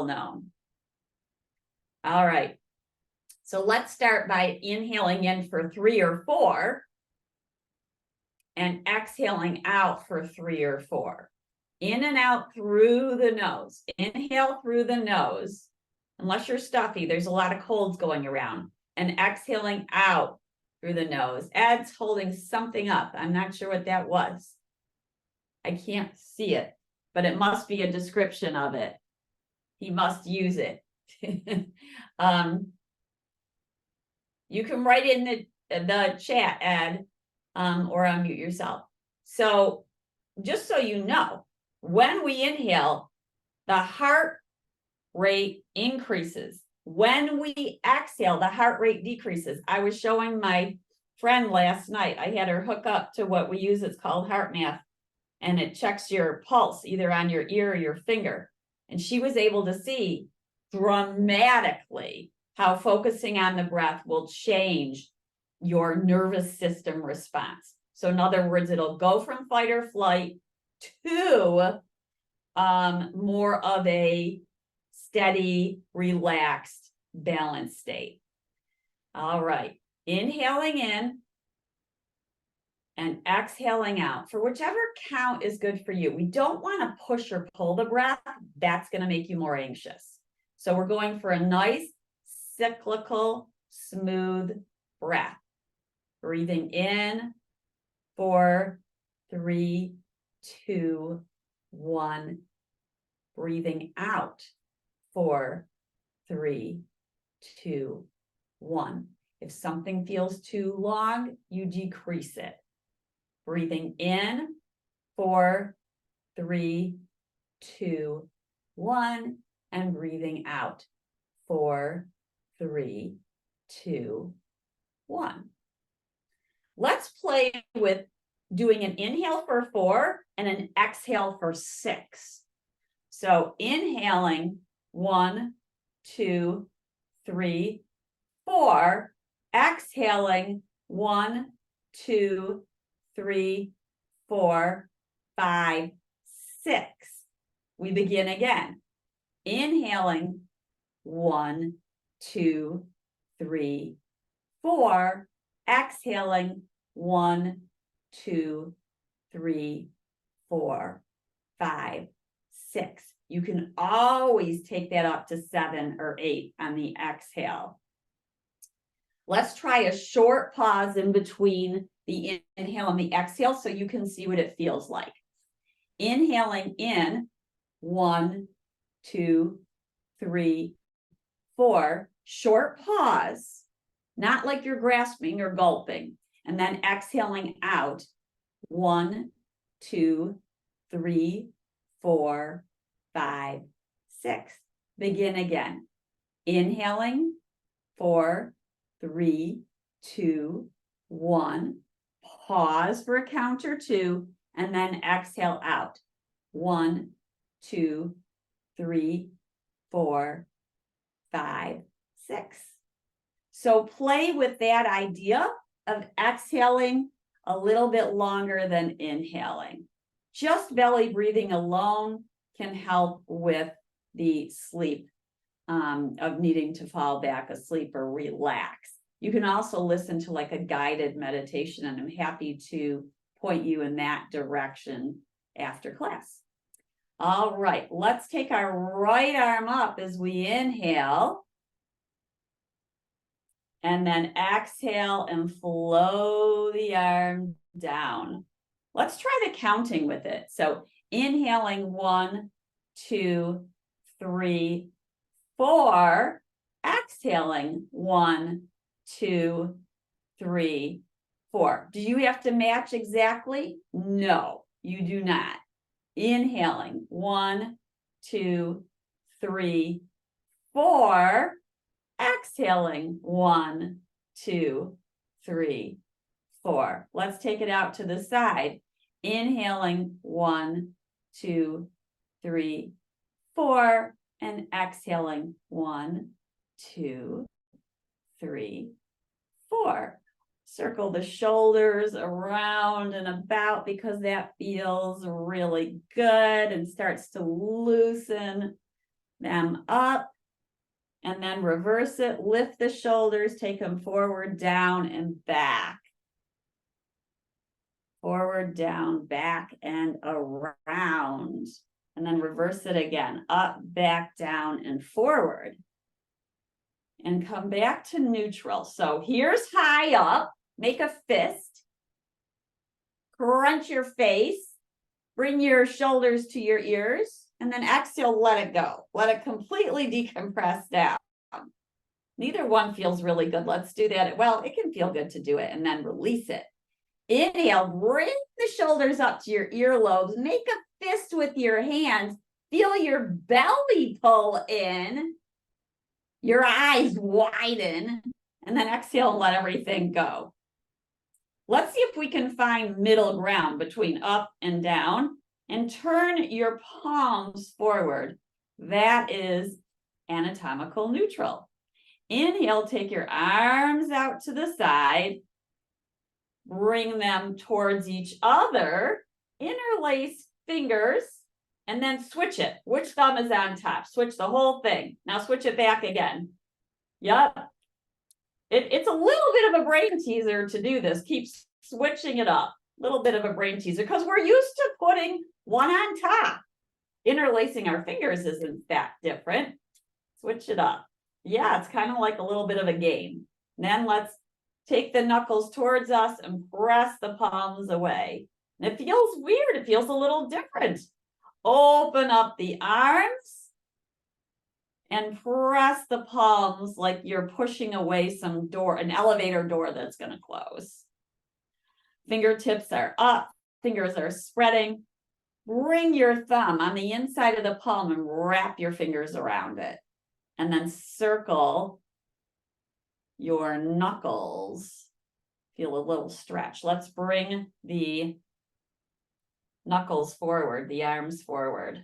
known. All right. So let's start by inhaling in for 3 or 4 and exhaling out for 3 or 4. In and out through the nose. Inhale through the nose. Unless you're stuffy, there's a lot of colds going around. And exhaling out through the nose. Ed's holding something up. I'm not sure what that was. I can't see it, but it must be a description of it. He must use it. You can write in the chat, Ed, or unmute yourself. So just so you know, when we inhale, the heart rate increases. When we exhale, the heart rate decreases. I was showing my friend last night. I had her hook up to what we use. It's called HeartMath, and it checks your pulse either on your ear or your finger. And she was able to see dramatically how focusing on the breath will change your nervous system response. So in other words, it'll go from fight or flight to more of a steady, relaxed, balanced state. All right, inhaling in and exhaling out for whichever count is good for you. We don't want to push or pull the breath. That's going to make you more anxious. So we're going for a nice, cyclical, smooth breath. Breathing in, 4, 3, 2, 1. Breathing out, 4, 3, 2, 1. If something feels too long, you decrease it. Breathing in, 4, 3, 2, 1, and breathing out, 4, 3, 2, 1. Let's play with doing an inhale for 4 and an exhale for 6. So inhaling 1, 2, 3, 4, exhaling 1, 2, 3, 4, 5, 6. We begin again. Inhaling 1, 2, 3, 4. Exhaling 1, 2, 3, 4, 5, 6. You can always take that up to 7 or 8 on the exhale. Let's try a short pause in between the inhale and the exhale so you can see what it feels like. Inhaling in, 1, 2, 3, 4. Short pause, not like you're grasping or gulping. And then exhaling out, 1, 2, 3, 4, 5, 6. Begin again. Inhaling, 4, 3, 2, 1. Pause for a count or 2, and then exhale out. 1, 2, 3, 4, 5, 6. So play with that idea of exhaling a little bit longer than inhaling. Just belly breathing alone can help with the sleep, of needing to fall back asleep or relax. You can also listen to like a guided meditation, and I'm happy to point you in that direction after class. All right, let's take our right arm up as we inhale. And then exhale and flow the arm down. Let's try the counting with it. So inhaling 1, 2, 3, 4. Exhaling 1, 2, 3, 4. Do you have to match exactly? No, you do not. Inhaling 1, 2, 3, 4. Exhaling 1, 2, 3, 4. Let's take it out to the side. Inhaling 1, 2, 3, 4, and exhaling 1, 2, 3, 4. Circle the shoulders around and about because that feels really good and starts to loosen them up, and then reverse it, lift the shoulders, take them forward, down, and back. Forward, down, back, and around. And then reverse it again, up, back, down, and forward. And come back to neutral. So here's high up, make a fist, crunch your face, bring your shoulders to your ears, and then exhale, let it go. Let it completely decompress down. Neither one feels really good. Let's do that. Well, it can feel good to do it and then release it. Inhale, bring the shoulders up to your earlobes, make a fist with your hands, feel your belly pull in, your eyes widen, and then exhale and let everything go. Let's see if we can find middle ground between up and down, and turn your palms forward. That is anatomical neutral. Inhale, take your arms out to the side, bring them towards each other, interlace fingers, and then switch it. Which thumb is on top? Switch the whole thing. Now switch it back again. Yep. It's a little bit of a brain teaser to do this. Keep switching it up. A little bit of a brain teaser because we're used to putting one on top. Interlacing our fingers isn't that different. Switch it up. Yeah, it's kind of like a little bit of a game. And then let's take the knuckles towards us and press the palms away. And it feels weird. It feels a little different. Open up the arms and press the palms like you're pushing away some door, an elevator door that's going to close. Fingertips are up, fingers are spreading. Bring your thumb on the inside of the palm and wrap your fingers around it. And then circle your knuckles. Feel a little stretch. Let's bring the knuckles forward, the arms forward.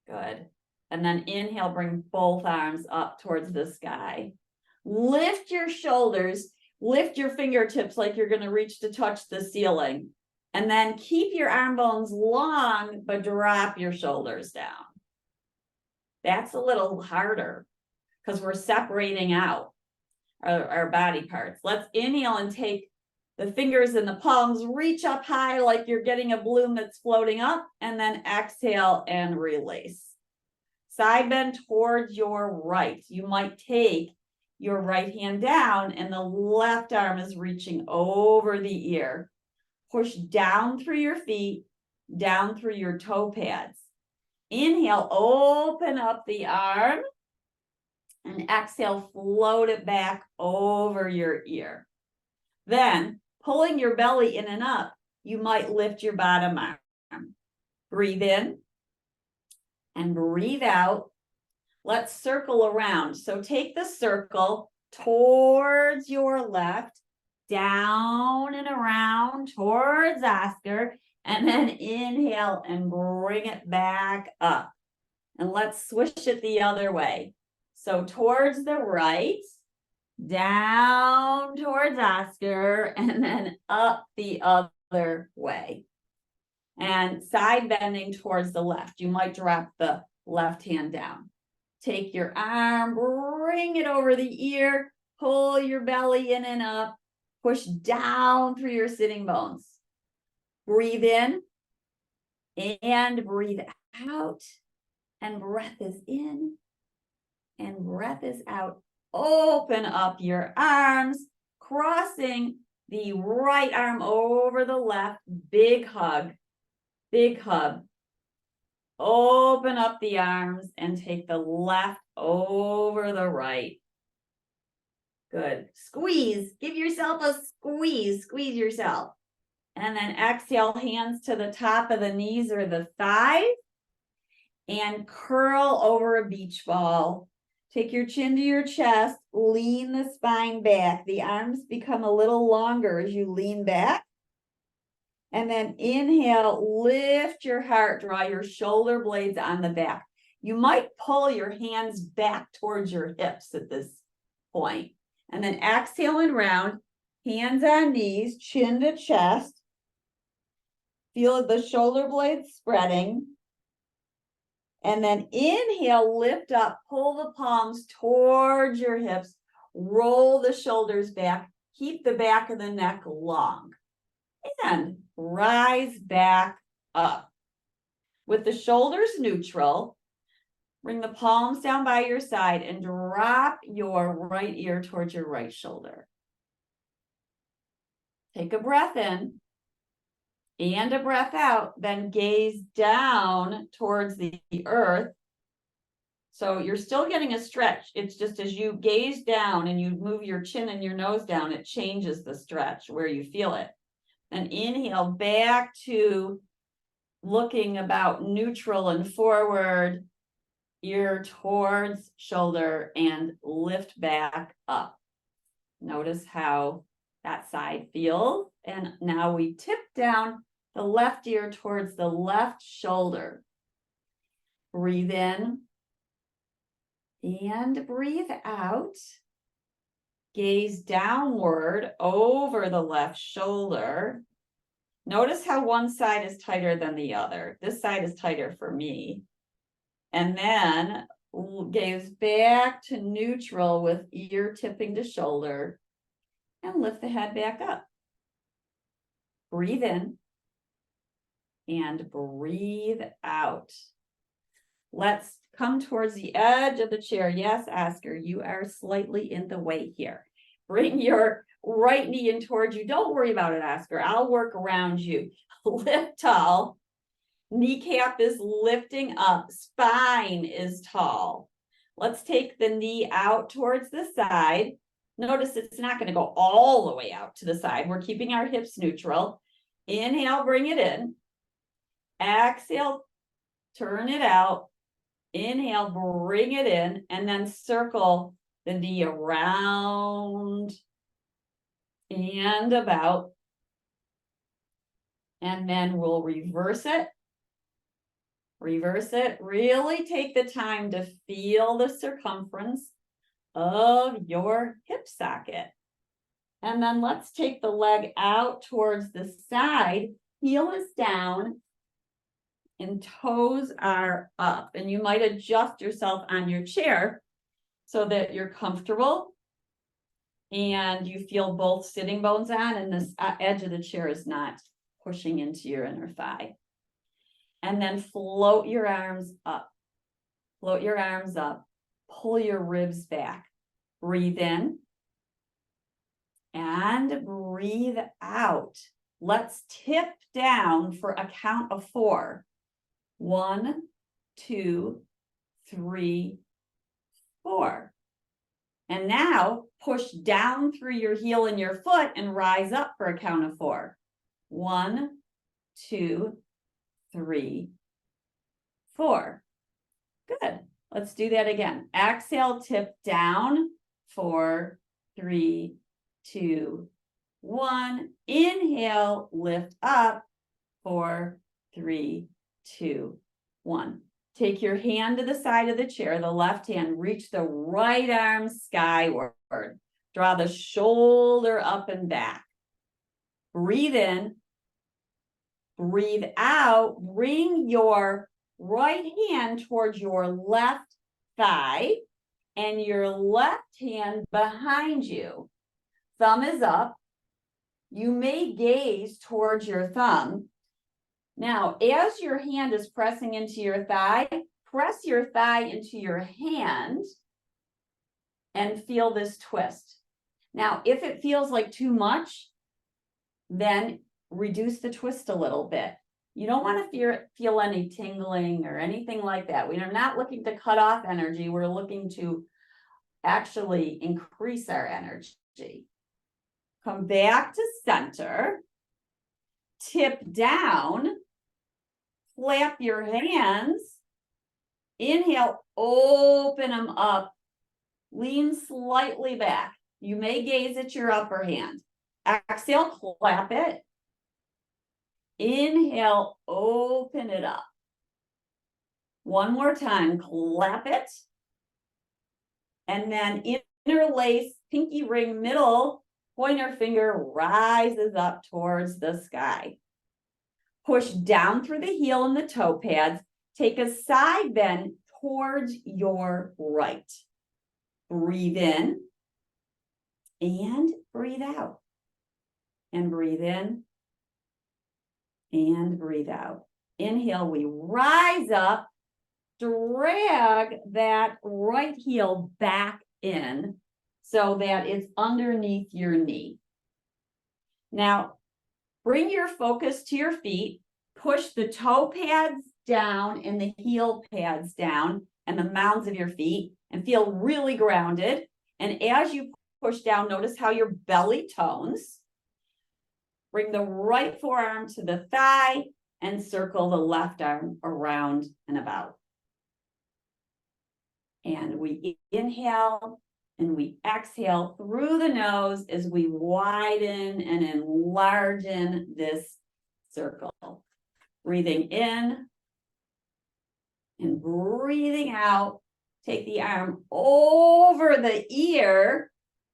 Good. And then inhale, bring both arms up towards the sky. Lift your shoulders, lift your fingertips like you're going to reach to touch the ceiling. And then keep your arm bones long, but drop your shoulders down. That's a little harder because we're separating out our body parts. Let's inhale and take the fingers and the palms, reach up high like you're getting a balloon that's floating up, and then exhale and release. Side bend towards your right. You might take your right hand down and the left arm is reaching over the ear. Push down through your feet, down through your toe pads. Inhale, open up the arm, and exhale, float it back over your ear. Then, pulling your belly in and up, you might lift your bottom arm. Breathe in and breathe out. Let's circle around. So take the circle towards your left, down and around towards Oscar, and then inhale and bring it back up. And let's switch it the other way. So towards the right, down towards Oscar, and then up the other way. And side bending towards the left. You might drop the left hand down. Take your arm, bring it over the ear, pull your belly in and up, push down through your sitting bones. Breathe in and breathe out. And breath is in and breath is out. Open up your arms, crossing the right arm over the left. Big hug, big hug. Open up the arms and take the left over the right. Good. Squeeze. Give yourself a squeeze. Squeeze yourself. And then exhale, hands to the top of the knees or the thighs. And curl over a beach ball. Take your chin to your chest. Lean the spine back. The arms become a little longer as you lean back. And then inhale, lift your heart, draw your shoulder blades on the back. You might pull your hands back towards your hips at this point. And then exhale and round, hands on knees, chin to chest. Feel the shoulder blades spreading. And then inhale, lift up, pull the palms towards your hips, roll the shoulders back, keep the back of the neck long, and rise back up. With the shoulders neutral, bring the palms down by your side and drop your right ear towards your right shoulder. Take a breath in and a breath out, then gaze down towards the earth. So you're still getting a stretch. It's just as you gaze down and you move your chin and your nose down, it changes the stretch where you feel it. And inhale back to looking about neutral and forward, ear towards shoulder, and lift back up. Notice how that side feels. And now we tip down the left ear towards the left shoulder. Breathe in and breathe out. Gaze downward over the left shoulder. Notice how one side is tighter than the other. This side is tighter for me. And then gaze back to neutral with ear tipping to shoulder and lift the head back up. Breathe in and breathe out. Let's come towards the edge of the chair. Yes, Oscar, you are slightly in the way here. Bring your right knee in towards you. Don't worry about it, Oscar. I'll work around you. Lift tall. Kneecap is lifting up. Spine is tall. Let's take the knee out towards the side. Notice it's not going to go all the way out to the side. We're keeping our hips neutral. Inhale, bring it in. Exhale, turn it out. Inhale, bring it in, and then circle the knee around and about. And then we'll reverse it. Reverse it. Really take the time to feel the circumference of your hip socket. And then let's take the leg out towards the side. Heel is down and toes are up. And you might adjust yourself on your chair so that you're comfortable and you feel both sitting bones on and this edge of the chair is not pushing into your inner thigh. And then float your arms up. Float your arms up. Pull your ribs back. Breathe in and breathe out. Let's tip down for a count of 4. 1, 2, 3, 4. And now push down through your heel and your foot and rise up for a count of 4. 1, 2, 3, 4. Good. Let's do that again. Exhale, tip down. 4, 3, 2, 1. Inhale, lift up. 4, 3, 2, 1. Take your hand to the side of the chair, the left hand, reach the right arm skyward. Draw the shoulder up and back. Breathe in. Breathe out. Bring your right hand towards your left thigh and your left hand behind you. Thumb is up. You may gaze towards your thumb. Now, as your hand is pressing into your thigh, press your thigh into your hand and feel this twist. Now, if it feels like too much, then reduce the twist a little bit. You don't want to feel any tingling or anything like that. We are not looking to cut off energy. We're looking to actually increase our energy. Come back to center. Tip down. Flap your hands. Inhale, open them up. Lean slightly back. You may gaze at your upper hand. Exhale, clap it. Inhale, open it up. One more time, clap it. And then interlace, pinky ring, middle pointer finger rises up towards the sky. Push down through the heel and the toe pads. take a side bend towards your right. Breathe in and breathe out. And breathe in and breathe out. Inhale, we rise up, drag that right heel back in so that it's underneath your knee. Now, bring your focus to your feet, push the toe pads down and the heel pads down and the mounds of your feet and feel really grounded. And as you push down, notice how your belly tones. Bring the right forearm to the thigh and circle the left arm around and about. And we inhale and we exhale through the nose as we widen and enlarge this circle. Breathing in and breathing out. Take the arm over the ear.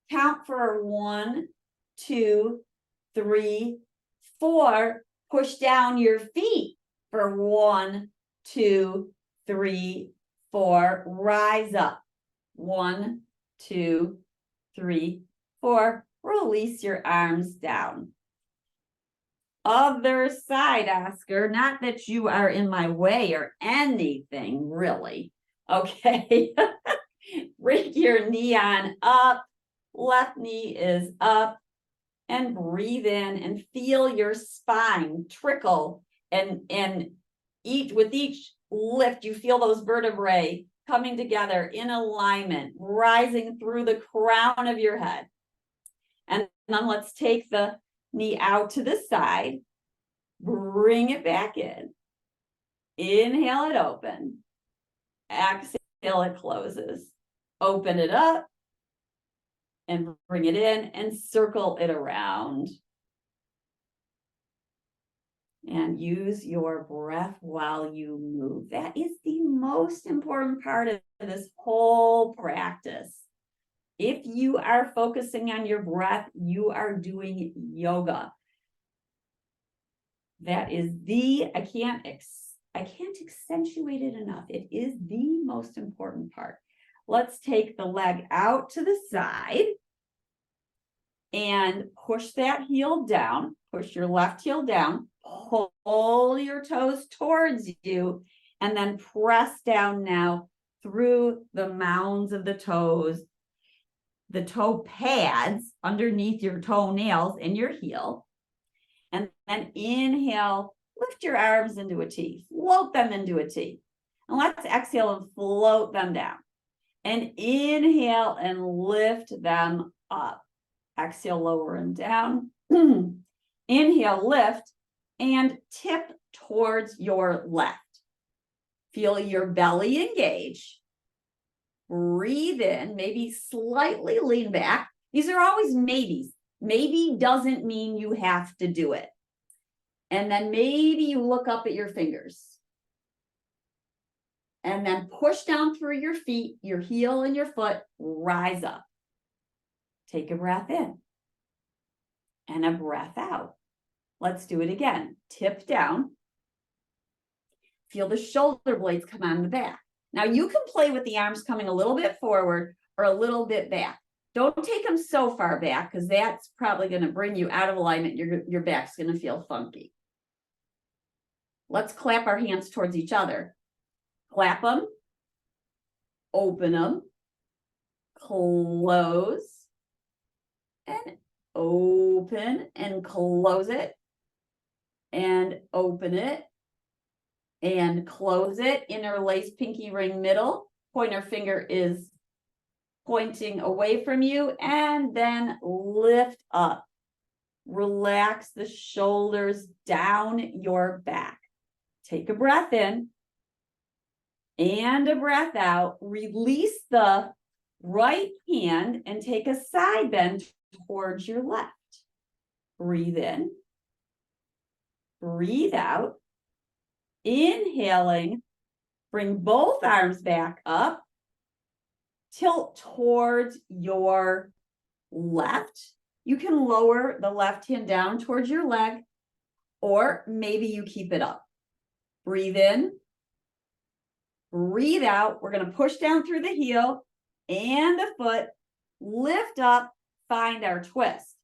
Count for 1, 2, 3, 4. Push down your feet for 1, 2, 3, 4. Rise up. 1, 2, 3, 4. Release your arms down. Other side, Oscar. Not that you are in my way or anything, really. Okay. Bring your knee on up. Left knee is up. And breathe in and feel your spine trickle. And with each lift, you feel those vertebrae coming together in alignment, rising through the crown of your head. And then let's take the knee out to the side. Bring it back in. Inhale it open. Exhale it closes. Open it up. And bring it in and circle it around. And use your breath while you move. That is the most important part of this whole practice. If you are focusing on your breath, you are doing yoga. That is I can't accentuate it enough. It is the most important part. Let's take the leg out to the side and push that heel down. Push your left heel down. Pull your toes towards you and then press down now through the mounds of the toes, the toe pads underneath your toenails and your heel. And then inhale, lift your arms into a T, float them into a T. And let's exhale and float them down. And inhale and lift them up. Exhale, lower and down. Inhale, lift and tip towards your left. Feel your belly engage. Breathe in, maybe slightly lean back. These are always maybes. Maybe doesn't mean you have to do it. And then maybe you look up at your fingers. And then push down through your feet, your heel and your foot, rise up. Take a breath in and a breath out. Let's do it again. Tip down. Feel the shoulder blades come on the back. Now you can play with the arms coming a little bit forward or a little bit back. Don't take them so far back because that's probably going to bring you out of alignment. Your back's going to feel funky. Let's clap our hands towards each other. Clap them. Open them. Close. And open and close it. And open it. And close it. Interlace pinky ring middle. Pointer finger is pointing away from you. And then lift up. Relax the shoulders down your back. Take a breath in. And a breath out. Release the right hand and take a side bend towards your left. Breathe in. Breathe out. Inhaling. Bring both arms back up. Tilt towards your left. You can lower the left hand down towards your leg, or maybe you keep it up. Breathe in. Breathe out. We're going to push down through the heel and the foot. Lift up, find our twist.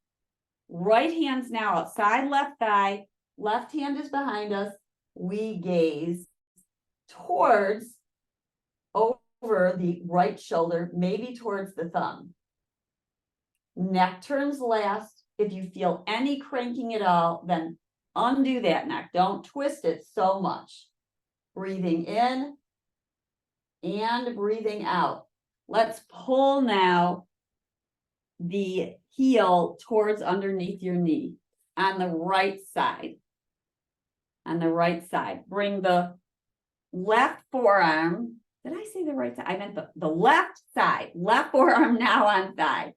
Right hand's now outside left thigh. Left hand is behind us. We gaze towards over the right shoulder, maybe towards the thumb. Neck turns last. If you feel any cranking at all, then undo that neck. Don't twist it so much. Breathing in and breathing out. Let's pull now the heel towards underneath your knee on the right side. On the right side. Bring the left forearm. Did I say the right side? I meant the left side. Left forearm now on thigh.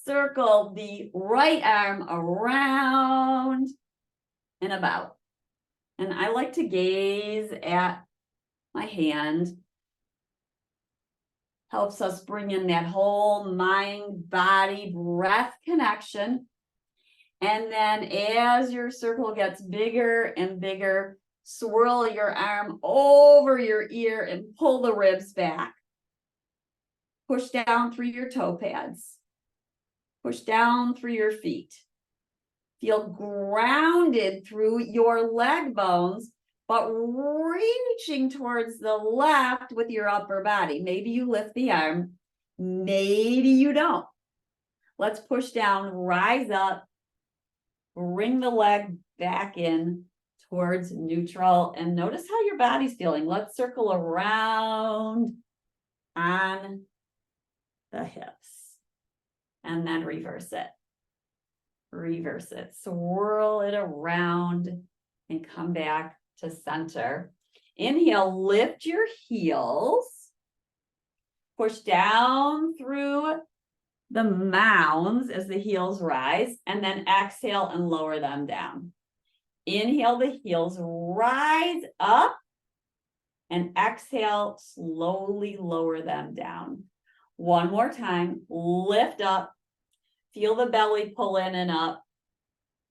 Circle the right arm around and about. And I like to gaze at my hand. Helps us bring in that whole mind, body, breath connection. And then as your circle gets bigger and bigger, swirl your arm over your ear and pull the ribs back. Push down through your toe pads. Push down through your feet. Feel grounded through your leg bones, but reaching towards the left with your upper body. Maybe you lift the arm, maybe you don't. Let's push down, rise up, bring the leg back in towards neutral, and notice how your body's feeling. Let's circle around on the hips, and then reverse it. Reverse it, swirl it around, and come back to center. Inhale, lift your heels. Push down through the mounds as the heels rise, and then exhale and lower them down. Inhale, the heels rise up, and exhale, slowly lower them down. One more time, lift up, feel the belly pull in and up,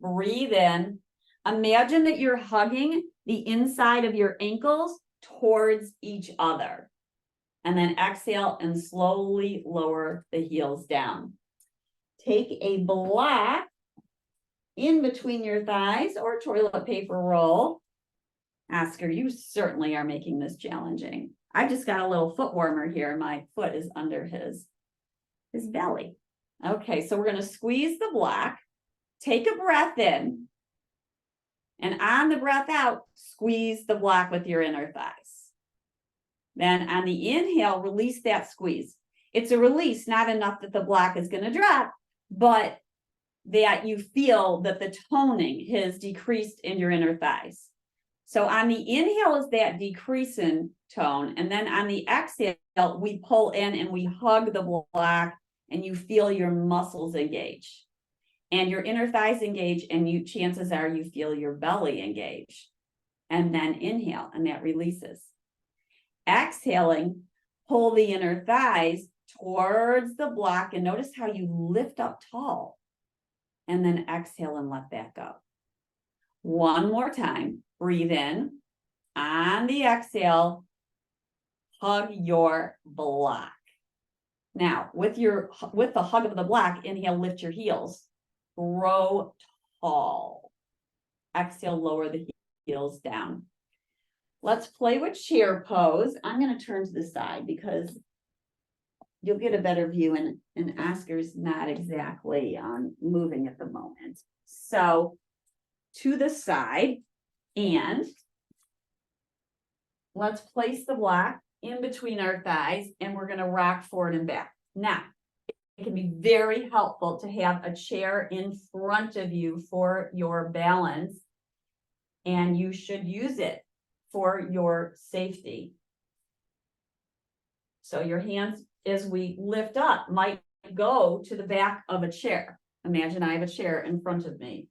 breathe in. Imagine that you're hugging the inside of your ankles towards each other. And then exhale and slowly lower the heels down. Take a block in between your thighs or toilet paper roll. Oscar, you certainly are making this challenging. I just got a little foot warmer here. My foot is under his belly. Okay, so we're going to squeeze the block. Take a breath in. And on the breath out, squeeze the block with your inner thighs. Then on the inhale, release that squeeze. It's a release, not enough that the block is going to drop, but that you feel that the toning has decreased in your inner thighs. So on the inhale is that decrease in tone. And then on the exhale, we pull in and we hug the block, and you feel your muscles engage. And your inner thighs engage, and chances are you feel your belly engage. And then inhale, and that releases. Exhaling, pull the inner thighs towards the block, and notice how you lift up tall. And then exhale and let that go. One more time, breathe in. On the exhale, hug your block. Now, with the hug of the block, inhale, lift your heels. Grow tall. Exhale, lower the heels down. Let's play with chair pose. I'm going to turn to the side because you'll get a better view, and Oscar's not exactly moving at the moment. So to the side, and let's place the block in between our thighs, and we're going to rock forward and back. Now, it can be very helpful to have a chair in front of you for your balance, and you should use it for your safety. So your hands, as we lift up, might go to the back of a chair. Imagine I have a chair in front of me.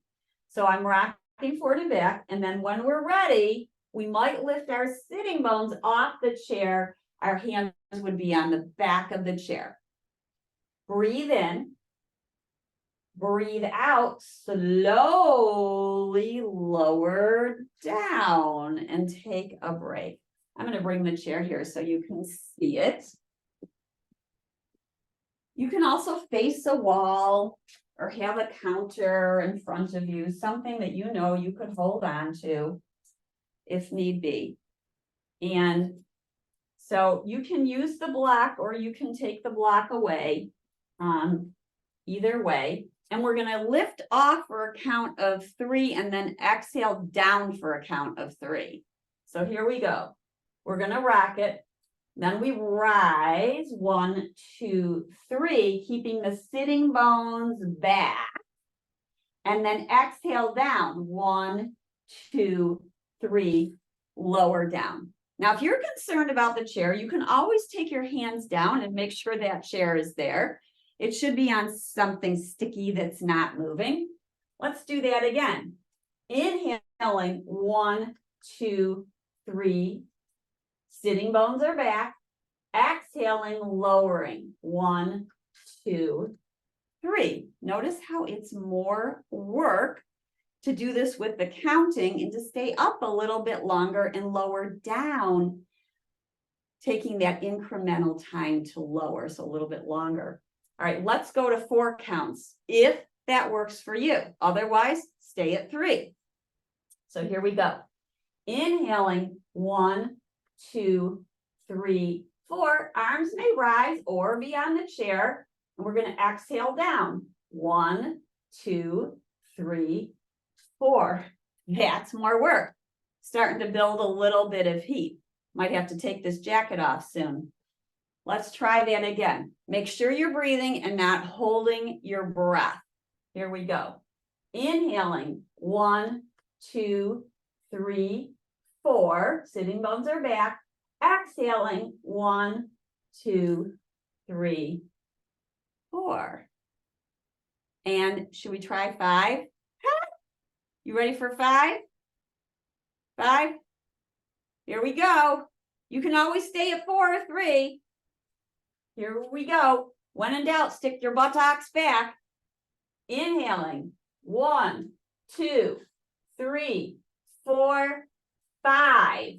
So I'm rocking forward and back, and then when we're ready, we might lift our sitting bones off the chair. Our hands would be on the back of the chair. Breathe in. Breathe out, slowly lower down and take a break. I'm going to bring the chair here so you can see it. You can also face a wall or have a counter in front of you, something that you know you could hold on to if need be. And so you can use the block or you can take the block away, either way. And we're going to lift off for a count of 3 and then exhale down for a count of 3. So here we go. We're going to rock it. Then we rise 1, 2, 3, keeping the sitting bones back. And then exhale down 1, 2, 3, lower down. Now, if you're concerned about the chair, you can always take your hands down and make sure that chair is there. It should be on something sticky that's not moving. Let's do that again. Inhaling 1, 2, 3. Sitting bones are back. Exhaling, lowering 1, 2, 3. Notice how it's more work to do this with the counting and to stay up a little bit longer and lower down, taking that incremental time to lower, so a little bit longer. All right, let's go to 4 counts if that works for you. Otherwise, stay at 3. So here we go. Inhaling 1, 2, 3, 4. Arms may rise or be on the chair. And we're going to exhale down. 1, 2, 3, 4. That's more work. Starting to build a little bit of heat. Might have to take this jacket off soon. Let's try that again. Make sure you're breathing and not holding your breath. Here we go. Inhaling 1, 2, 3, 4. Sitting bones are back. Exhaling 1, 2, 3, 4. And should we try 5? You ready for 5? 5? Here we go. You can always stay at 4 or 3. Here we go. When in doubt, stick your buttocks back. Inhaling 1, 2, 3, 4, 5.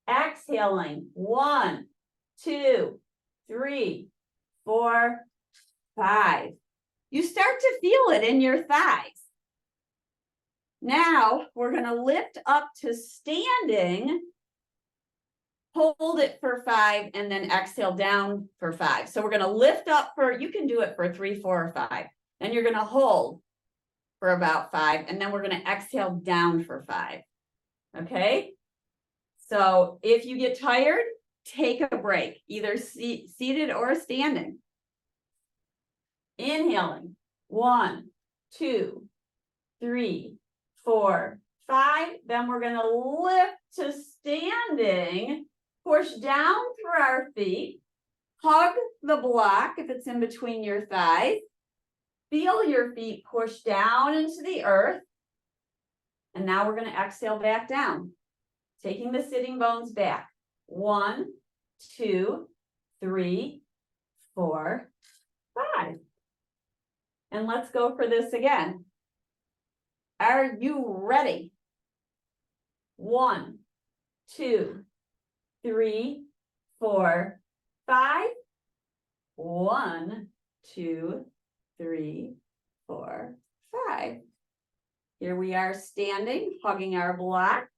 Exhaling 1, 2, 3, 4, 5. You start to feel it in your thighs. Now we're going to lift up to standing, hold it for 5, and then exhale down for 5. So we're going to lift up for, you can do it for 3, 4, or 5. Then you're going to hold for about 5, and then we're going to exhale down for 5. Okay? So if you get tired, take a break, either seated or standing. Inhaling 1, 2, 3, 4, 5. Then we're going to lift to standing, push down through our feet, hug the block if it's in between your thighs. Feel your feet push down into the earth. And now we're going to exhale back down, taking the sitting bones back. 1, 2, 3, 4, 5. And let's go for this again. Are you ready? 1, 2, 3, 4, 5. 1, 2, 3, 4, 5. Here we are standing, hugging our block.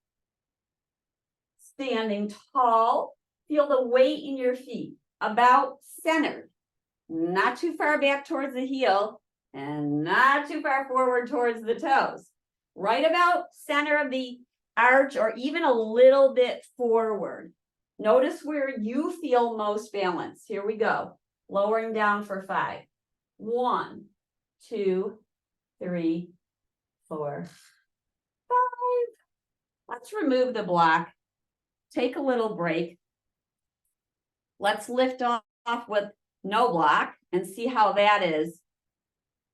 Standing tall. Feel the weight in your feet, about centered. Not too far back towards the heel and not too far forward towards the toes. Right about center of the arch or even a little bit forward. Notice where you feel most balanced. Here we go. Lowering down for 5. 1, 2, 3, 4, 5. Let's remove the block. Take a little break. Let's lift off with no block and see how that is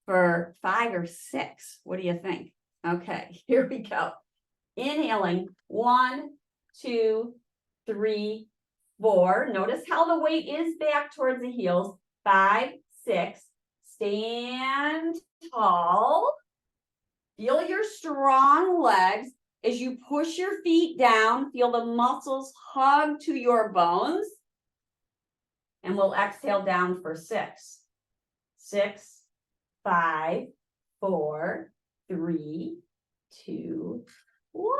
for 5 or 6. What do you think? Okay, here we go. Inhaling 1, 2, 3, 4. Notice how the weight is back towards the heels. 5, 6. Stand tall. Feel your strong legs. As you push your feet down, feel the muscles hug to your bones. And we'll exhale down for 6. 6, 5, 4, 3, 2, 1.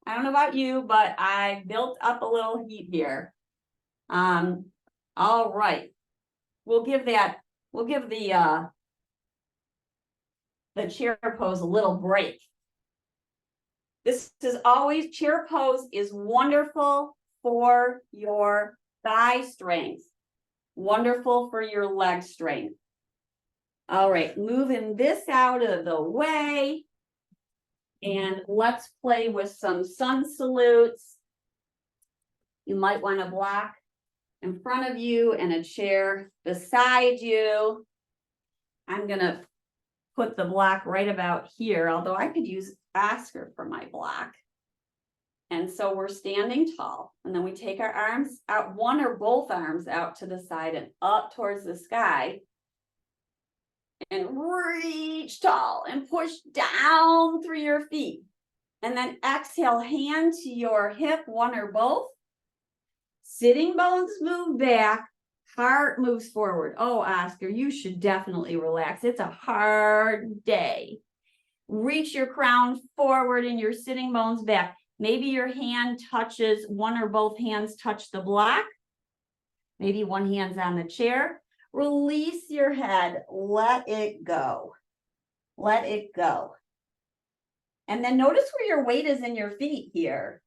I don't know about you, but I built up a little heat here. All right. We'll give the chair pose a little break. This is always, chair pose is wonderful for your thigh strength, wonderful for your leg strength. All right, moving this out of the way. And let's play with some sun salutes. You might want a block in front of you and a chair beside you. I'm gonna put the block right about here, although I could use Oscar for my block. And so we're standing tall, and then we take our arms out, one or both arms out to the side and up towards the sky. And reach tall and push down through your feet. And then exhale, hand to your hip, one or both. Sitting bones move back, heart moves forward. Oh, Oscar, you should definitely relax. It's a hard day. Reach your crown forward and your sitting bones back. Maybe your hand touches, one or both hands touch the block. Maybe one hand's on the chair. Release your head, let it go. Let it go. And then notice where your weight is in your feet here.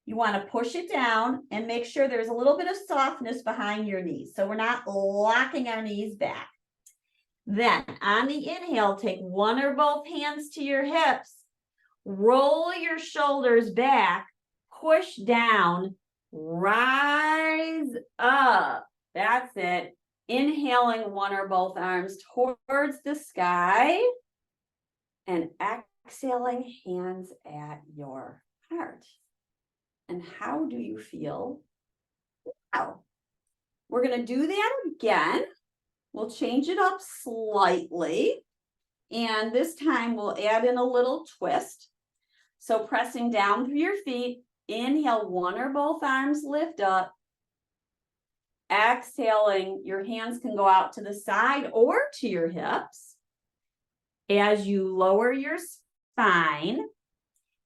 You want to push it down and make sure there's a little bit of softness behind your knees. So we're not locking our knees back. Then on the inhale, take one or both hands to your hips. Roll your shoulders back, push down, rise up. That's it. Inhaling one or both arms towards the sky and exhaling hands at your heart. And how do you feel? Wow. We're going to do that again. We'll change it up slightly. And this time we'll add in a little twist. So pressing down through your feet, inhale, one or both arms lift up. Exhaling, your hands can go out to the side or to your hips as you lower your spine,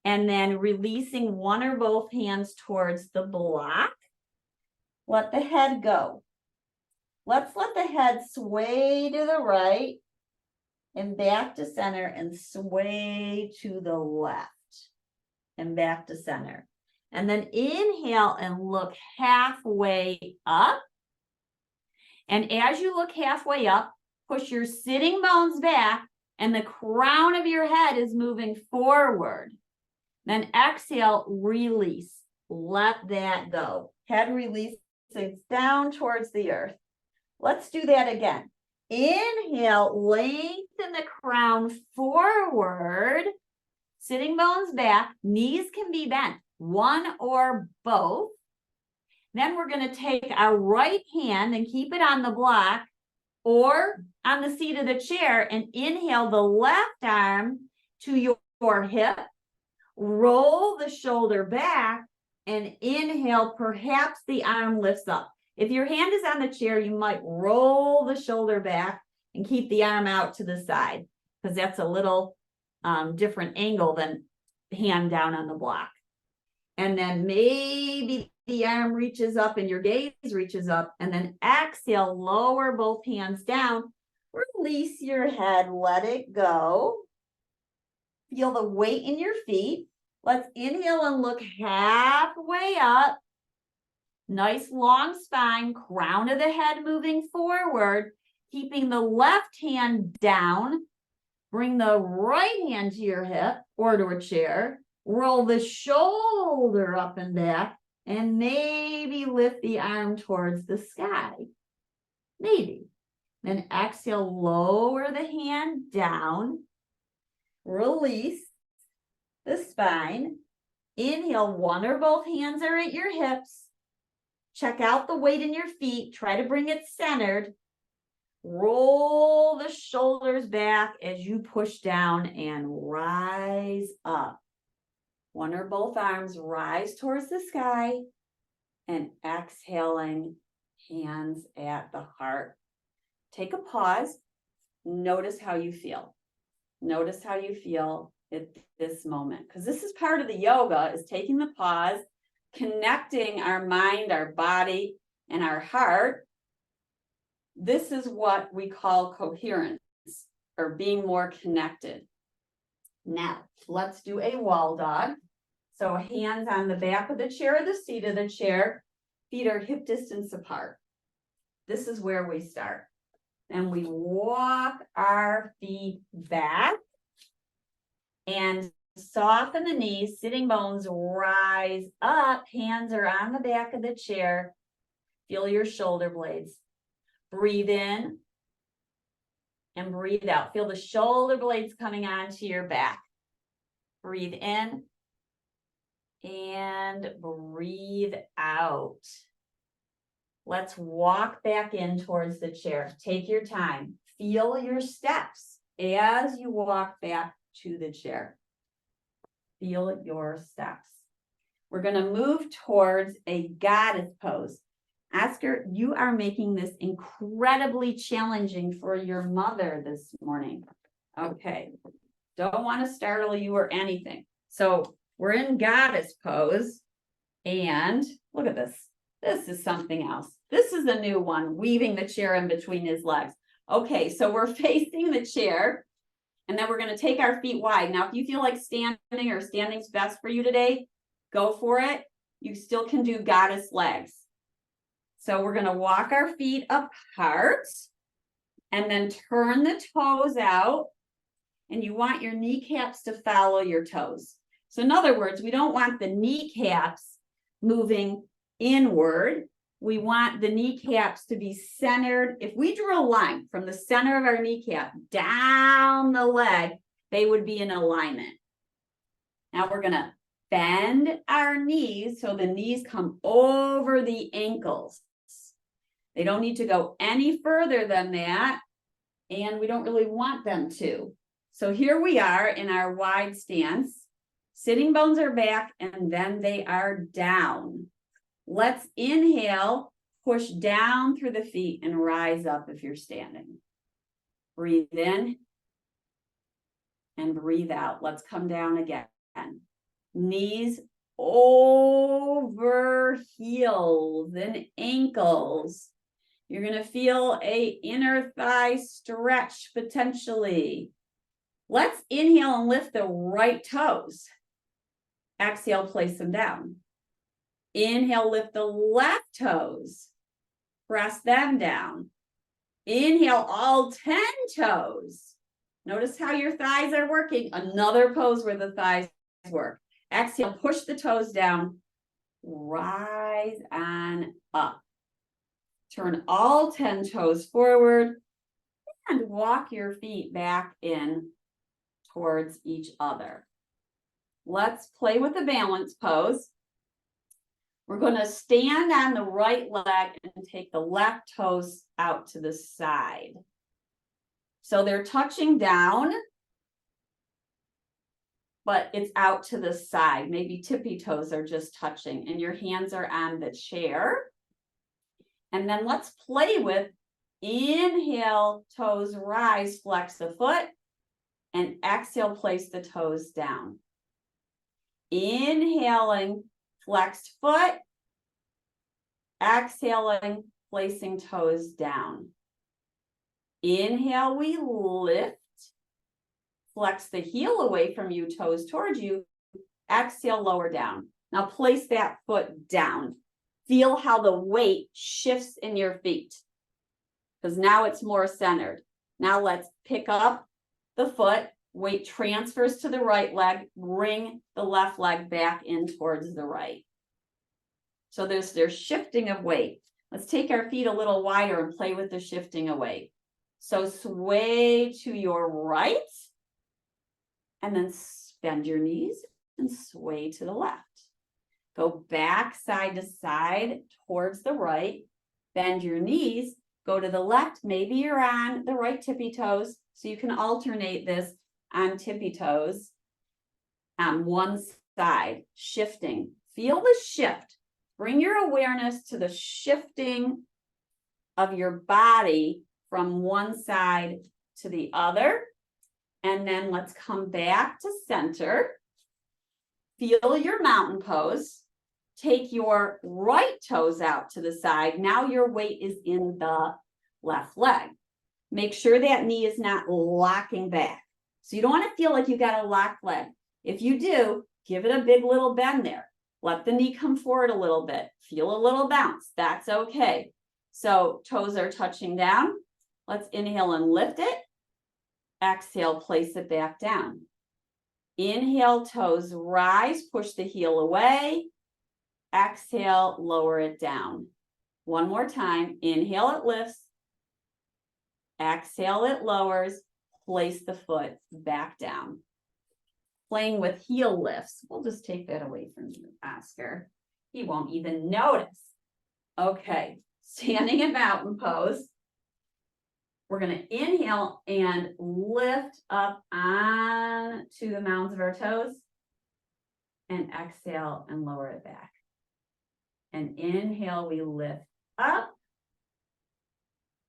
and then releasing one or both hands towards the block. Let the head go. Let's let the head sway to the right and back to center and sway to the left and back to center. And then inhale and look halfway up. And as you look halfway up, push your sitting bones back and the crown of your head is moving forward. Then exhale, release. Let that go. Head releases down towards the earth. Let's do that again. Inhale, lengthen the crown forward. Sitting bones back, knees can be bent, one or both. Then we're going to take our right hand and keep it on the block or on the seat of the chair and inhale the left arm to your hip. Roll the shoulder back and inhale, perhaps the arm lifts up. If your hand is on the chair, you might roll the shoulder back and keep the arm out to the side because that's a little different angle than hand down on the block. And then maybe the arm reaches up and your gaze reaches up, and then exhale, lower both hands down, release your head, let it go. Feel the weight in your feet. Let's inhale and look halfway up. Nice long spine, crown of the head moving forward, keeping the left hand down. Bring the right hand to your hip or to a chair. Roll the shoulder up and back, and maybe lift the arm towards the sky. Maybe. Then exhale, lower the hand down. Release the spine. Inhale, one or both hands are at your hips. Check out the weight in your feet. Try to bring it centered. Roll the shoulders back as you push down and rise up. One or both arms rise towards the sky, and exhaling, hands at the heart. Take a pause. Notice how you feel. Notice how you feel at this moment, because this is part of the yoga, is taking the pause, connecting our mind, our body, and our heart. This is what we call coherence, or being more connected. Now, let's do a wall dog. So hands on the back of the chair or the seat of the chair, feet are hip distance apart. This is where we start. And we walk our feet back and soften the knees, sitting bones rise up, hands are on the back of the chair. Feel your shoulder blades. Breathe in and breathe out. Feel the shoulder blades coming onto your back. Breathe in and breathe out. Let's walk back in towards the chair. Take your time. Feel your steps as you walk back to the chair. Feel your steps. We're going to move towards a goddess pose. Oscar, you are making this incredibly challenging for your mother this morning. Okay. Don't want to startle you or anything. So we're in goddess pose. And look at this. This is something else. This is a new one, weaving the chair in between his legs. Okay, so we're facing the chair, and then we're going to take our feet wide. Now, if you feel like standing or standing's best for you today, go for it. You still can do goddess legs. So we're going to walk our feet apart and then turn the toes out, and you want your kneecaps to follow your toes. So in other words, we don't want the kneecaps moving inward. We want the kneecaps to be centered. If we drew a line from the center of our kneecap down the leg, they would be in alignment. Now we're going to bend our knees so the knees come over the ankles. They don't need to go any further than that, and we don't really want them to. So here we are in our wide stance. Sitting bones are back, and then they are down. Let's inhale, push down through the feet and rise up if you're standing. Breathe in and breathe out. Let's come down again. Knees over heels and ankles. You're going to feel an inner thigh stretch potentially. Let's inhale and lift the right toes. Exhale, place them down. Inhale, lift the left toes. Press them down. Inhale, all 10 toes. Notice how your thighs are working. Another pose where the thighs work. Exhale, push the toes down. Rise on up. Turn all 10 toes forward and walk your feet back in towards each other. Let's play with the balance pose. We're going to stand on the right leg and take the left toes out to the side. So they're touching down, but it's out to the side. Maybe tippy toes are just touching, and your hands are on the chair. And then let's play with inhale, toes rise, flex the foot, and exhale, place the toes down. Inhaling, flexed foot. Exhaling, placing toes down. Inhale, we lift. Flex the heel away from you, toes towards you. Exhale, lower down. Now place that foot down. Feel how the weight shifts in your feet, because now it's more centered. Now let's pick up the foot. Weight transfers to the right leg. Bring the left leg back in towards the right. So there's shifting of weight. Let's take our feet a little wider and play with the shifting of weight. So sway to your right, and then bend your knees and sway to the left. Go back side to side towards the right. Bend your knees. Go to the left. Maybe you're on the right tippy toes, so you can alternate this on tippy toes on one side, shifting. Feel the shift. Bring your awareness to the shifting of your body from one side to the other. And then let's come back to center. Feel your mountain pose. Take your right toes out to the side. Now your weight is in the left leg. Make sure that knee is not locking back. So you don't want to feel like you got a locked leg. If you do, give it a big little bend there. Let the knee come forward a little bit. Feel a little bounce. That's okay. So toes are touching down. Let's inhale and lift it. Exhale, place it back down. Inhale, toes rise, push the heel away. Exhale, lower it down. One more time. Inhale, it lifts. Exhale, it lowers. Place the foot back down. Playing with heel lifts. We'll just take that away from you, Oscar. He won't even notice. Okay, standing in mountain pose. We're going to inhale and lift up on to the mounds of our toes. And exhale and lower it back. And inhale, we lift up.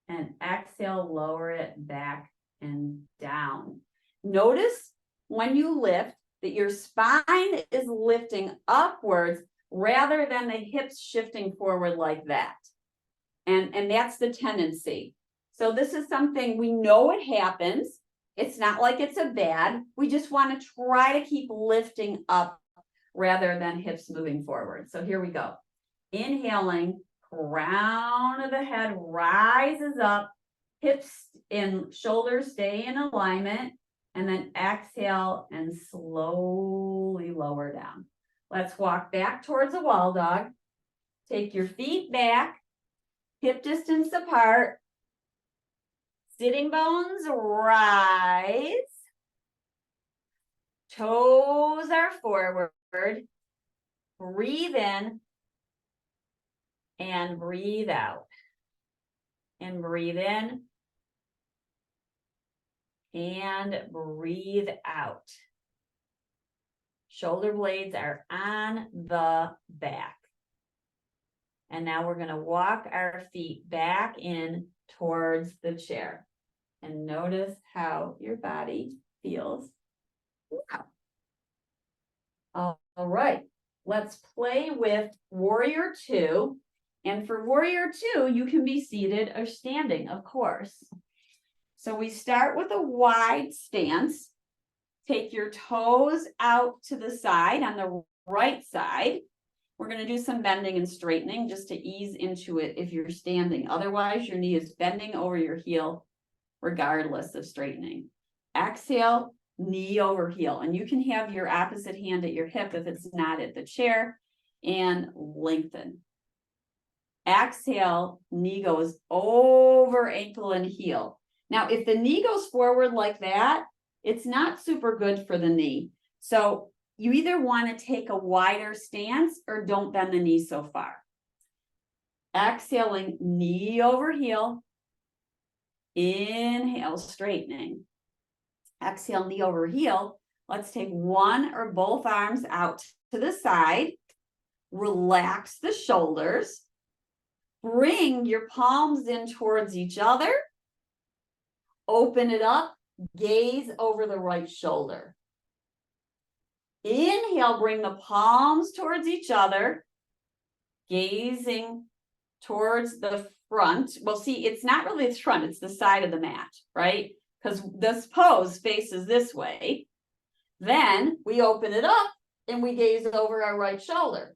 And exhale, lower it back and down. Notice when you lift that your spine is lifting upwards rather than the hips shifting forward like that. And that's the tendency. So this is something we know it happens. It's not like it's a bad. We just want to try to keep lifting up rather than hips moving forward. So here we go. Inhaling, crown of the head rises up, hips and shoulders stay in alignment, and then exhale and slowly lower down. Let's walk back towards a wall dog. Take your feet back, hip distance apart. Sitting bones rise. Toes are forward. Breathe in and breathe out. And breathe in and breathe out. Shoulder blades are on the back. And now we're going to walk our feet back in towards the chair. And notice how your body feels. Wow. All right, let's play with Warrior 2. And for Warrior 2, you can be seated or standing, of course. So we start with a wide stance. Take your toes out to the side on the right side. We're going to do some bending and straightening just to ease into it if you're standing. Otherwise, your knee is bending over your heel regardless of straightening. Exhale, knee over heel. And you can have your opposite hand at your hip if it's not at the chair, and lengthen. Exhale, knee goes over ankle and heel. Now, if the knee goes forward like that, it's not super good for the knee. So you either want to take a wider stance or don't bend the knee so far. Exhaling, knee over heel. Inhale, straightening. Exhale, knee over heel. Let's take one or both arms out to the side. Relax the shoulders. Bring your palms in towards each other. Open it up. Gaze over the right shoulder. Inhale, bring the palms towards each other. Gazing towards the front. Well, see, it's not really the front, it's the side of the mat, right? Because this pose faces this way. Then we open it up and we gaze over our right shoulder.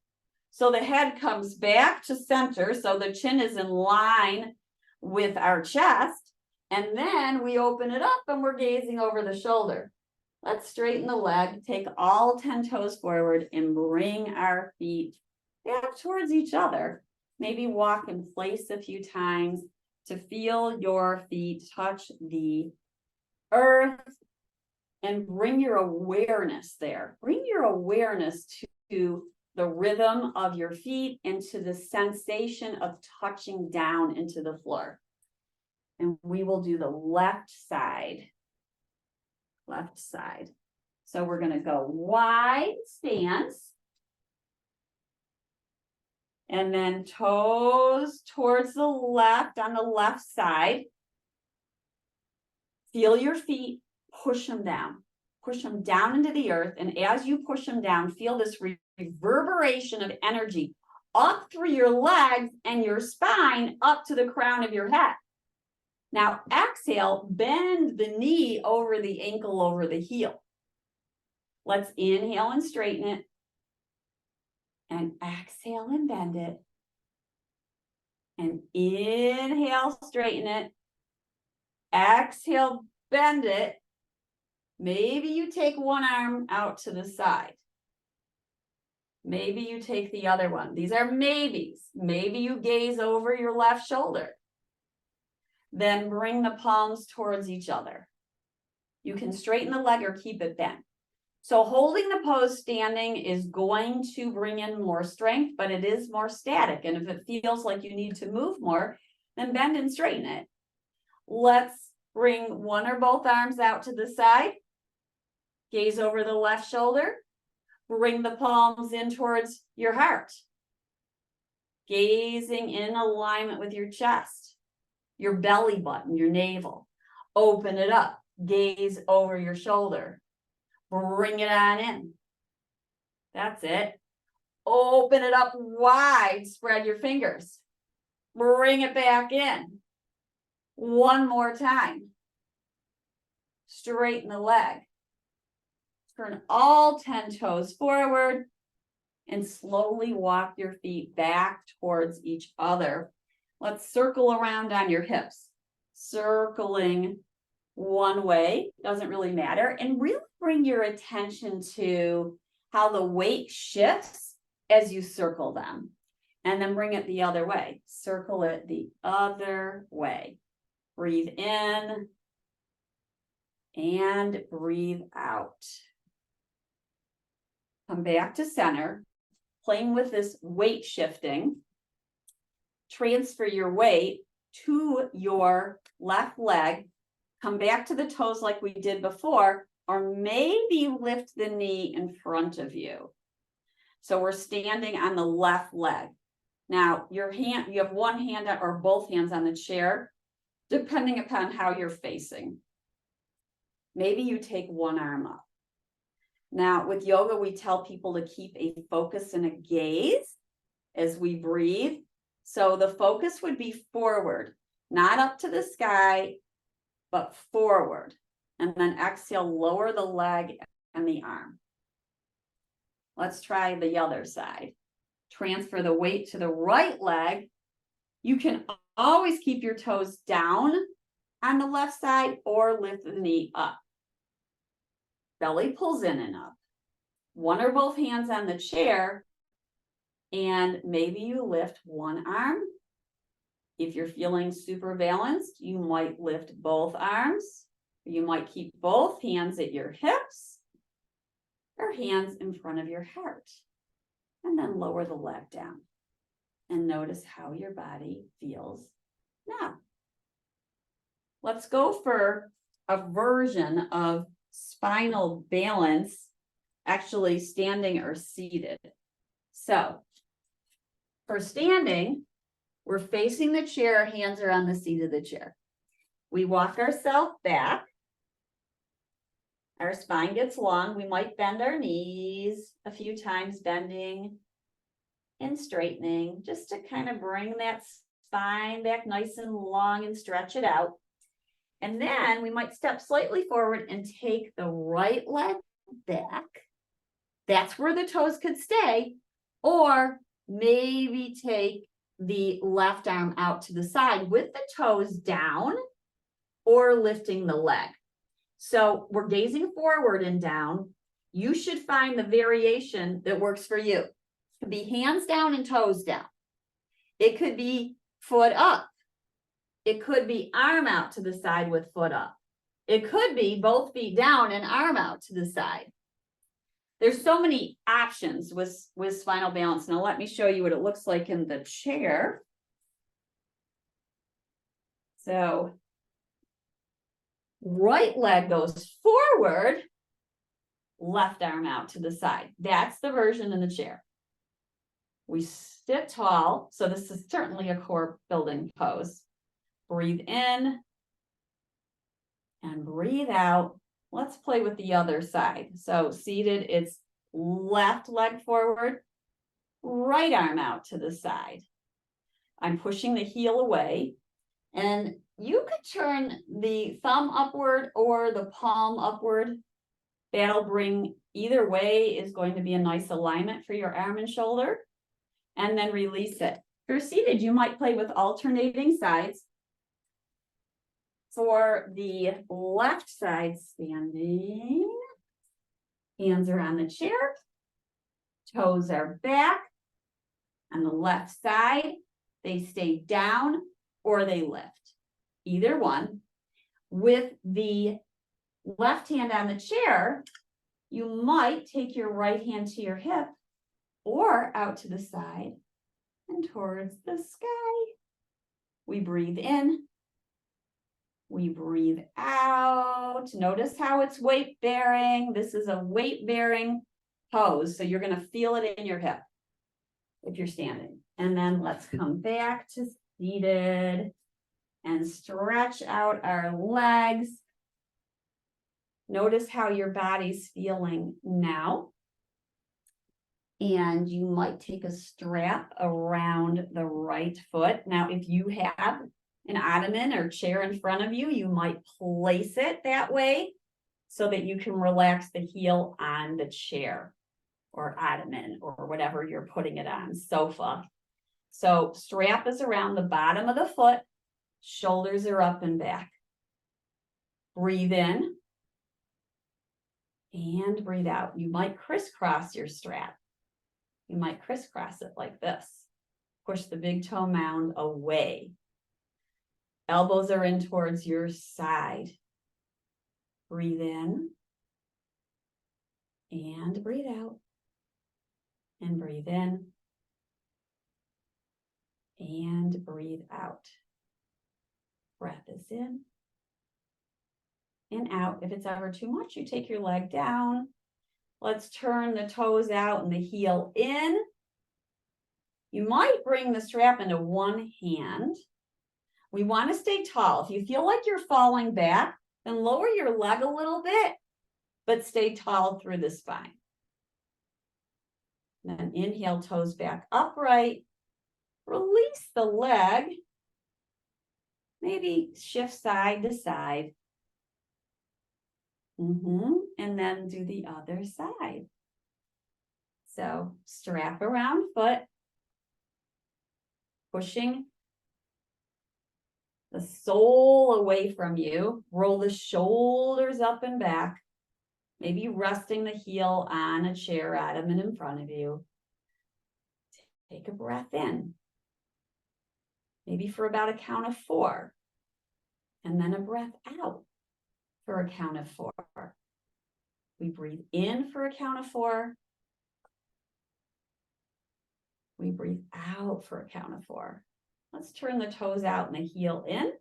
So the head comes back to center, so the chin is in line with our chest. And then we open it up and we're gazing over the shoulder. Let's straighten the leg, take all 10 toes forward and bring our feet back towards each other. Maybe walk in place a few times to feel your feet touch the earth and bring your awareness there. Bring your awareness to the rhythm of your feet and to the sensation of touching down into the floor. And we will do the left side. Left side. So we're going to go wide stance. And then toes towards the left on the left side. Feel your feet, push them down. Push them down into the earth. And as you push them down, feel this reverberation of energy up through your legs and your spine up to the crown of your head. Now exhale, bend the knee over the ankle over the heel. Let's inhale and straighten it. And exhale and bend it. And inhale, straighten it. Exhale, bend it. Maybe you take one arm out to the side. Maybe you take the other one. These are maybes. Maybe you gaze over your left shoulder. Then bring the palms towards each other. You can straighten the leg or keep it bent. So holding the pose standing is going to bring in more strength, but it is more static. And if it feels like you need to move more, then bend and straighten it. Let's bring one or both arms out to the side. Gaze over the left shoulder. Bring the palms in towards your heart. Gazing in alignment with your chest, your belly button, your navel. Open it up. Gaze over your shoulder. Bring it on in. That's it. Open it up wide. Spread your fingers. Bring it back in. One more time. Straighten the leg. Turn all 10 toes forward and slowly walk your feet back towards each other. Let's circle around on your hips. Circling one way, doesn't really matter. And really bring your attention to how the weight shifts as you circle them. And then bring it the other way. Circle it the other way. Breathe in and breathe out. Come back to center, playing with this weight shifting. Transfer your weight to your left leg. Come back to the toes like we did before, or maybe lift the knee in front of you. So we're standing on the left leg. Now, you have one hand or both hands on the chair, depending upon how you're facing. Maybe you take one arm up. Now, with yoga, we tell people to keep a focus and a gaze as we breathe. So the focus would be forward, not up to the sky, but forward. And then exhale, lower the leg and the arm. Let's try the other side. Transfer the weight to the right leg. You can always keep your toes down on the left side or lift the knee up. Belly pulls in and up. One or both hands on the chair. And maybe you lift one arm. If you're feeling super balanced, you might lift both arms. You might keep both hands at your hips or hands in front of your heart. And then lower the leg down. And notice how your body feels now. Let's go for a version of spinal balance, actually standing or seated. So for standing, we're facing the chair, hands are on the seat of the chair. We walk ourselves back. Our spine gets long. We might bend our knees a few times, bending and straightening, just to kind of bring that spine back nice and long and stretch it out. And then we might step slightly forward and take the right leg back. That's where the toes could stay. Or maybe take the left arm out to the side with the toes down or lifting the leg. So we're gazing forward and down. You should find the variation that works for you. It could be hands down and toes down. It could be foot up. It could be arm out to the side with foot up. It could be both feet down and arm out to the side. There's so many options with spinal balance. Now let me show you what it looks like in the chair. So right leg goes forward. left arm out to the side. That's the version in the chair. We sit tall, so this is certainly a core building pose. Breathe in and breathe out. Let's play with the other side. So seated, it's left leg forward, right arm out to the side. I'm pushing the heel away, and you could turn the thumb upward or the palm upward. That'll bring, either way is going to be a nice alignment for your arm and shoulder. And then release it. If you're seated, you might play with alternating sides. For the left side, standing, hands are on the chair, toes are back. On the left side, they stay down or they lift, either one. With the left hand on the chair, you might take your right hand to your hip or out to the side and towards the sky. We breathe in. We breathe out. Notice how it's weight bearing. This is a weight bearing pose. So you're going to feel it in your hip if you're standing. And then let's come back to seated and stretch out our legs. Notice how your body's feeling now. And you might take a strap around the right foot. Now, if you have an ottoman or chair in front of you, you might place it that way so that you can relax the heel on the chair or ottoman or whatever you're putting it on, sofa. So strap is around the bottom of the foot, shoulders are up and back. Breathe in and breathe out. You might crisscross your strap. You might crisscross it like this. Push the big toe mound away. Elbows are in towards your side. Breathe in and breathe out. And breathe in and breathe out. Breath is in and out. If it's ever too much, you take your leg down. Let's turn the toes out and the heel in. You might bring the strap into one hand. We want to stay tall. If you feel like you're falling back, then lower your leg a little bit, but stay tall through the spine. Then inhale, toes back upright. Release the leg. Maybe shift side to side. And then do the other side. So strap around foot, pushing the sole away from you. Roll the shoulders up and back. Maybe resting the heel on a chair ottoman in front of you. Take a breath in. Maybe for about a count of 4. And then a breath out for a count of 4. We breathe in for a count of 4. We breathe out for a count of 4. Let's turn the toes out and the heel in.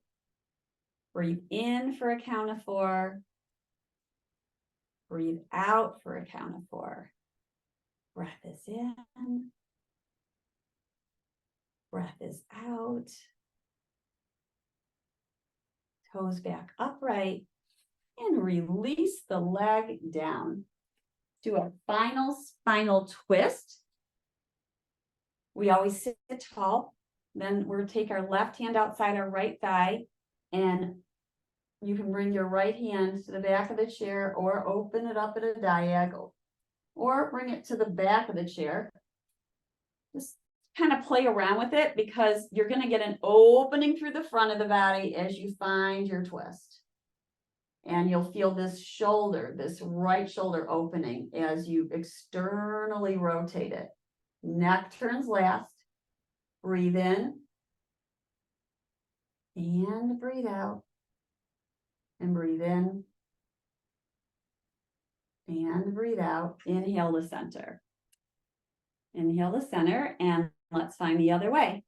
Breathe in for a count of 4. Breathe out for a count of 4. Breath is in. Breath is out. Toes back upright. And release the leg down. Do a final spinal twist. We always sit tall. Then we're going to take our left hand outside our right thigh, and you can bring your right hand to the back of the chair or open it up at a diagonal, or bring it to the back of the chair. Just kind of play around with it because you're going to get an opening through the front of the body as you find your twist. And you'll feel this shoulder, this right shoulder opening as you externally rotate it. Neck turns last. Breathe in. And breathe out. And breathe in. And breathe out. Inhale to center. Inhale to center. And let's find the other way.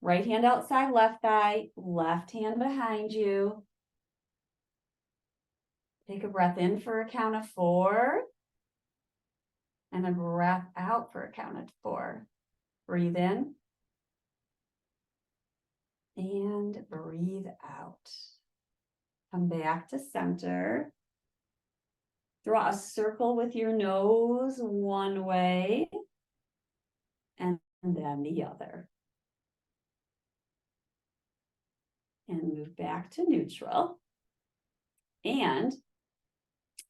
Right hand outside left thigh. Left hand behind you. Take a breath in for a count of 4. And a breath out for a count of 4. Breathe in. And breathe out. Come back to center. Draw a circle with your nose one way and then the other. And move back to neutral. And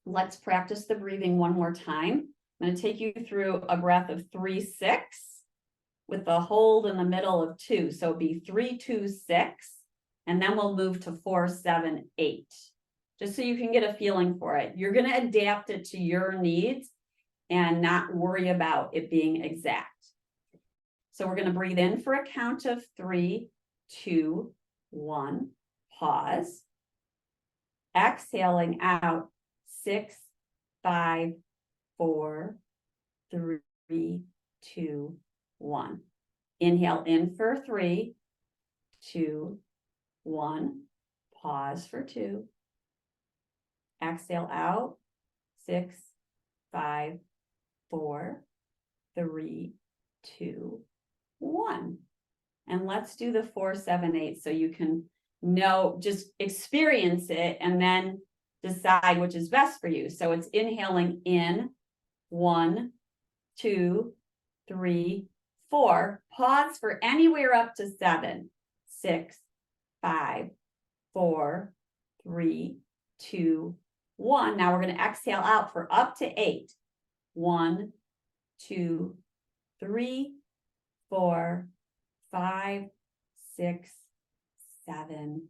let's practice the breathing one more time. I'm going to take you through a breath of 3-6 with a hold in the middle of 2. So it'll be 3-2-6, and then we'll move to 4-7-8. Just so you can get a feeling for it. You're going to adapt it to your needs and not worry about it being exact. So we're going to breathe in for a count of 3, 2, 1, pause. Exhaling out 6, 5, 4, 3, 2, 1. Inhale in for 3, 2, 1. Pause for 2. Exhale out 6, 5, 4, 3, 2, 1. And let's do the 4-7-8 so you can know, just experience it and then decide which is best for you. So it's inhaling in 1, 2, 3, 4. Pause for anywhere up to 7, 6, 5, 4, 3, 2, 1. Now we're going to exhale out for up to 8. 1, 2, 3, 4, 5, 6, 7,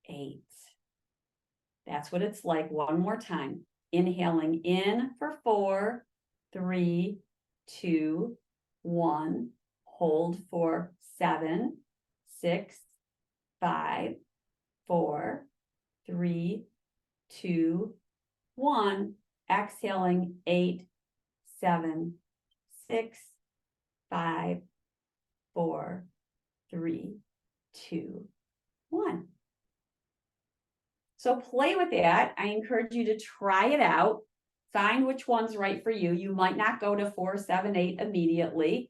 8. That's what it's like. One more time. Inhaling in for 4, 3, 2, 1. Hold for 7, 6, 5, 4, 3, 2, 1. Exhaling 8, 7, 6, 5, 4, 3, 2, 1. So play with that. I encourage you to try it out. Find which one's right for you. You might not go to 4-7-8 immediately.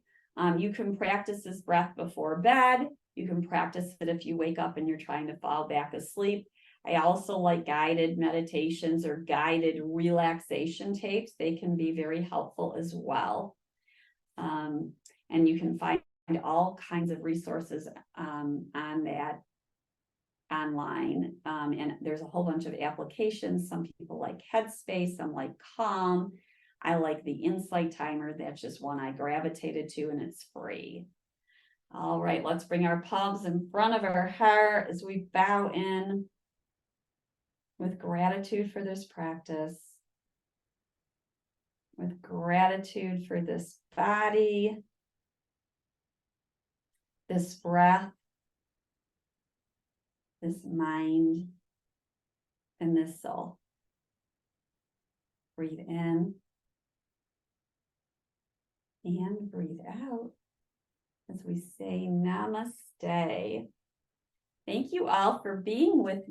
You can practice this breath before bed. You can practice it if you wake up and you're trying to fall back asleep. I also like guided meditations or guided relaxation tapes. They can be very helpful as well. And you can find all kinds of resources on that online. And there's a whole bunch of applications. Some people like Headspace, some like Calm. I like the Insight Timer. That's just one I gravitated to, and it's free. All right, let's bring our palms in front of our heart as we bow in with gratitude for this practice, with gratitude for this body, this breath, this mind, and this soul. Breathe in and breathe out as we say namaste. Thank you all for being with me.